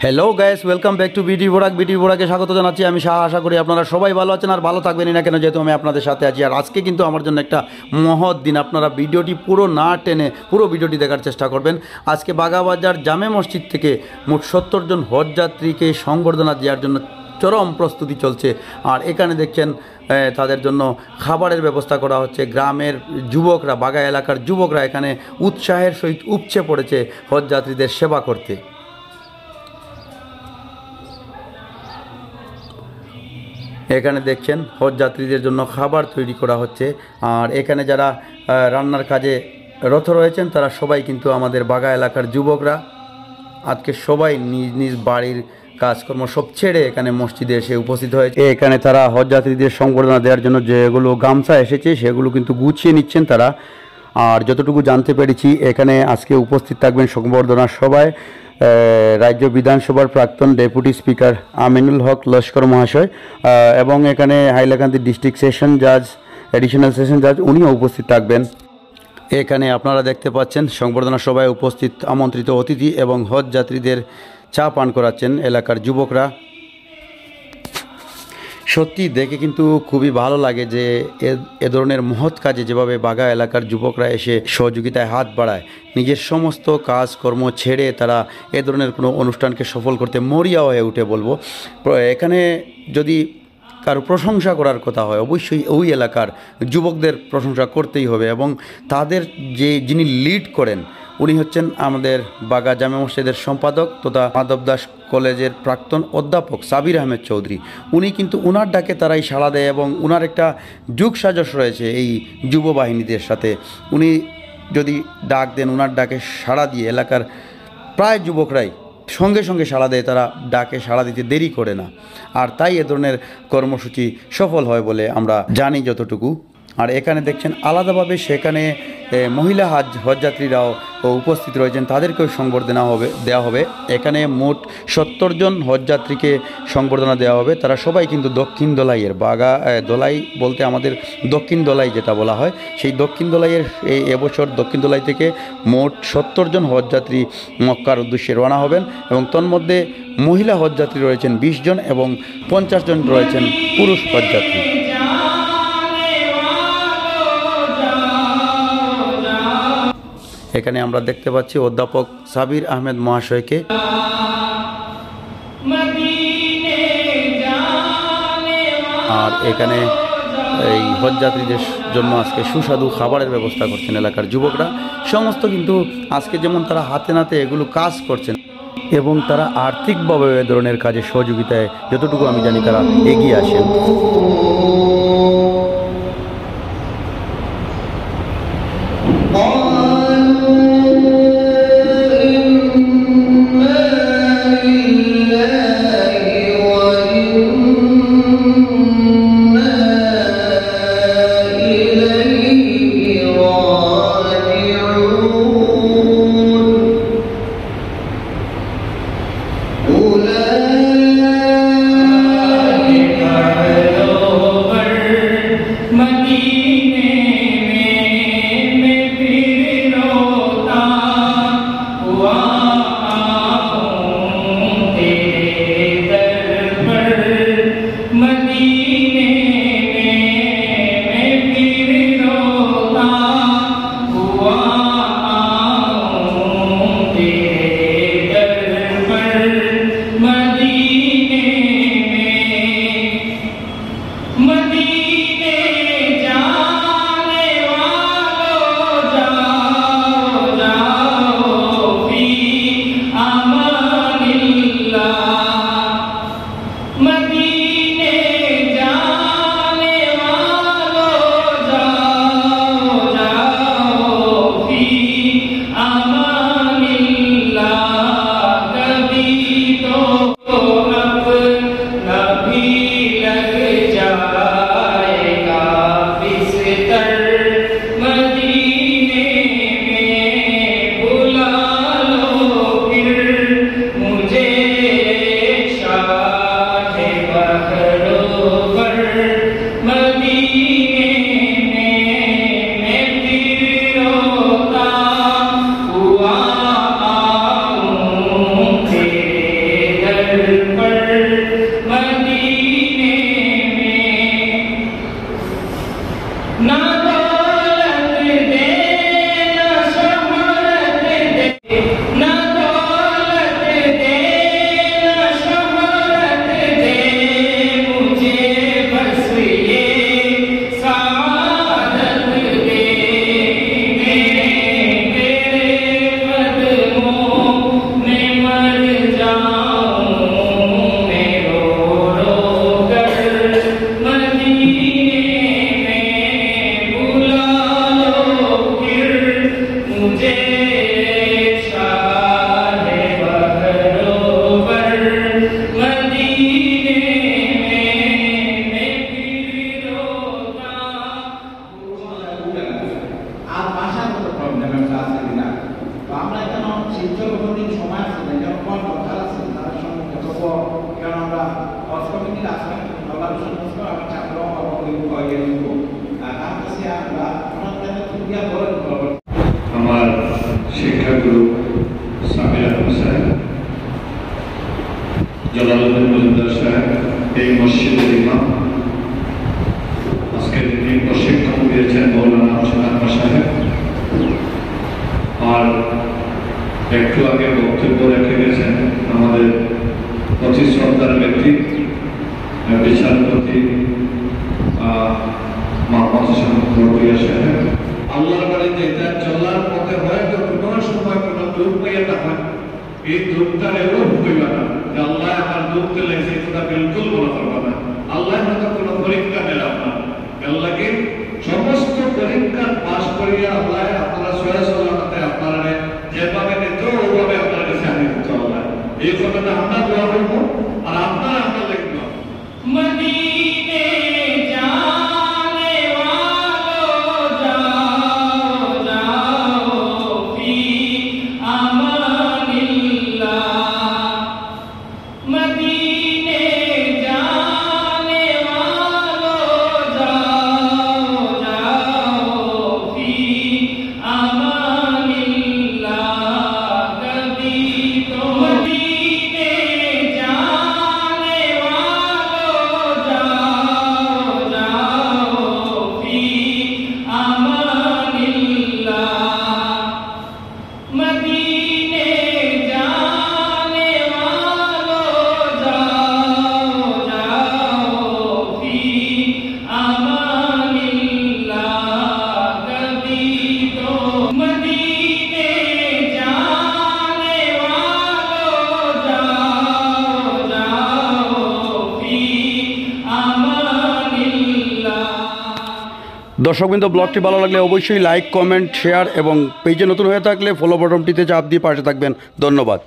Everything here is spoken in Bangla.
Hello guys, welcome back to বিটি বোরাকে স্বাগত জানাচ্ছি। আমি আশা করি আপনারা সবাই ভালো আছেন আর ভালো থাকবেনই না কেন, যেহেতু আমি আপনাদের সাথে আছি। আর আজকে কিন্তু আমার জন্য একটা মহৎ দিন। আপনারা ভিডিওটি পুরো না টেনে পুরো ভিডিওটি দেখার চেষ্টা করবেন। আজকে বাগাবাজার জামে মসজিদ থেকে মোট 70 জন হজ যাত্রীকে সংবর্ধনা দেওয়ার জন্য চরম প্রস্তুতি চলছে। আর এখানে দেখছেন তাদের জন্য খাবারের ব্যবস্থা করা হচ্ছে। গ্রামের যুবকরা, বাগা এলাকার যুবকরা এখানে উৎসাহের সহিত উপচে পড়েছে হজ যাত্রীদের সেবা করতে। এখানে দেখছেন হজ যাত্রীদের জন্য খাবার তৈরি করা হচ্ছে। আর এখানে যারা রান্নার কাজে রত রয়েছেন তারা সবাই কিন্তু আমাদের বাগা এলাকার যুবকরা। আজকে সবাই নিজ নিজ বাড়ির কাজকর্ম সব ছেড়ে এখানে মসজিদে এসে উপস্থিত হয়েছে। এখানে তারা হজ যাত্রীদের সংবর্ধনা দেওয়ার জন্য যেগুলো গামছা এসেছে সেগুলো কিন্তু গুছিয়ে নিচ্ছেন তারা। আর যতটুকু জানতে পেরেছি এখানে আজকে উপস্থিত থাকবেন সংবর্ধনার সভায় রাজ্য বিধানসভার প্রাক্তন ডেপুটি স্পিকার আমিনুল হক লস্কর মহাশয় এবং এখানে হাইলাকান্দি ডিস্ট্রিক্ট সেশন জাজ, এডিশনাল সেশন জাজ, উনিও উপস্থিত থাকবেন। এখানে আপনারা দেখতে পাচ্ছেন সংবর্ধনা সভায় উপস্থিত আমন্ত্রিত অতিথি এবং হজ যাত্রীদের চা পান করাচ্ছেন এলাকার যুবকরা। সত্যি দেখে কিন্তু খুবই ভালো লাগে যে এ ধরনের মহৎ কাজে যেভাবে বাগা এলাকার যুবকরা এসে সহযোগিতায় হাত বাড়ায়, নিজের সমস্ত কাজকর্ম ছেড়ে তারা এ ধরনের কোনো অনুষ্ঠানকে সফল করতে মরিয়া হয়ে উঠে বলবো। এখানে যদি কারো প্রশংসা করার কথা হয় অবশ্যই ওই এলাকার যুবকদের প্রশংসা করতেই হবে। এবং তাদের যিনি লিড করেন উনি হচ্ছেন আমাদের বাগা জামে মসজিদের সম্পাদক তথা মাধব দাস কলেজের প্রাক্তন অধ্যাপক সাবির আহমেদ চৌধুরী। উনি কিন্তু উনার ডাকে তারাই সাড়া দেয় এবং উনার একটা যুগ সাজস রয়েছে এই যুব বাহিনীদের সাথে। উনি যদি ডাক দেন, উনার ডাকে সাড়া দিয়ে এলাকার প্রায় যুবকরাই সঙ্গে সঙ্গে সাড়া দেয়, তারা ডাকে সাড়া দিতে দেরি করে না। আর তাই এ ধরনের কর্মসূচি সফল হয় বলে আমরা জানি যতটুকু। আর এখানে দেখছেন আলাদাভাবে সেখানে মহিলা হজযাত্রীরাও উপস্থিত রয়েছেন, তাদেরকেও সংবর্ধনা দেওয়া হবে। এখানে মোট 70 জন হজযাত্রীকে সংবর্ধনা দেওয়া হবে। তারা সবাই কিন্তু দক্ষিণ দোলাইয়ের বাগা দোলাই বলতে আমাদের দক্ষিণ দোলাই যেটা বলা হয়, সেই দক্ষিণ দোলাইয়ের এবছর দক্ষিণ দোলাই থেকে মোট 70 জন হজযাত্রী মক্কার উদ্দেশ্যে রওনা হবেন এবং তন্মধ্যে মহিলা হজযাত্রী রয়েছেন 20 জন এবং 50 জন রয়েছেন পুরুষ হজযাত্রী। এখানে আমরা দেখতে পাচ্ছি অধ্যাপক সাবির আহমেদ মহাশয়কে। আর এখানে এই হজযাত্রীদের জন্য আজকে সুস্বাদু খাবারের ব্যবস্থা করছেন এলাকার যুবকরা। সমস্ত কিন্তু আজকে যেমন তারা হাতে নাতে এগুলো কাজ করছেন এবং তারা আর্থিকভাবে এ ধরনের কাজে সহযোগিতায় যতটুকু আমি জানি তারা এগিয়ে আসেন। Madina জালালউদ্দিন মজুমদার সাহেব এই মসজিদের ইমাম। আজকে তিনি প্রশিক্ষণ দিয়েছেন মৌলানা হোসেন আহমদ সাহেব। আর একটু আগে বক্তব্য রেখে গেছেন আমাদের অতি শ্রদ্ধার ব্যক্তি বিচারপতি মোহাম্মদ হোসেন বড়ুয়া সাহেব। আল্লাহর বাড়িতে চলার পথে হয়তো কোনো সময় কোনো দুঃখ পাইয়া হয়, এই দুঃখটা এরকম হইবা না যে আল্লাহ আমার দুঃখ দিলে সেটা বিলকুল মনে করবা না। আল্লাহ হয়তো কোনো পরীক্ষা নিলাম না, আল্লাহকে সমস্ত পরীক্ষা পাশ করিয়া আল্লাহ আপনারা সয়া সালামতে আপনারা যেভাবে নিত ওইভাবে আপনার কাছে আনি দিত আল্লাহ। এই কথাটা আমরা দোয়া করবো আর আপনারা আমরা লিখব। মদিনে জানে ওয়ালো যাও যাও ফি আমানিল্লাহ। মদিনে জানে ওয়ালো যাও যাও ফি আমানিল্লাহ। কবি তো মদিনে জানে ওয়ালো যাও যাও ফি আমানিল্লাহ। মদিনে জানে ওয়ালো যাও যাও ফি আমানিল্লাহ। কবি তো মদিনে জানে ওয়ালো যাও যাও ফি আমানিল্লাহ। দর্শকবৃন্দ, ব্লগটি ভালো লাগলে অবশ্যই লাইক, কমেন্ট, শেয়ার এবং পেজে নতুন হয়ে থাকলে ফলো বাটনটিতে চাপ দিয়ে পাশে থাকবেন। ধন্যবাদ।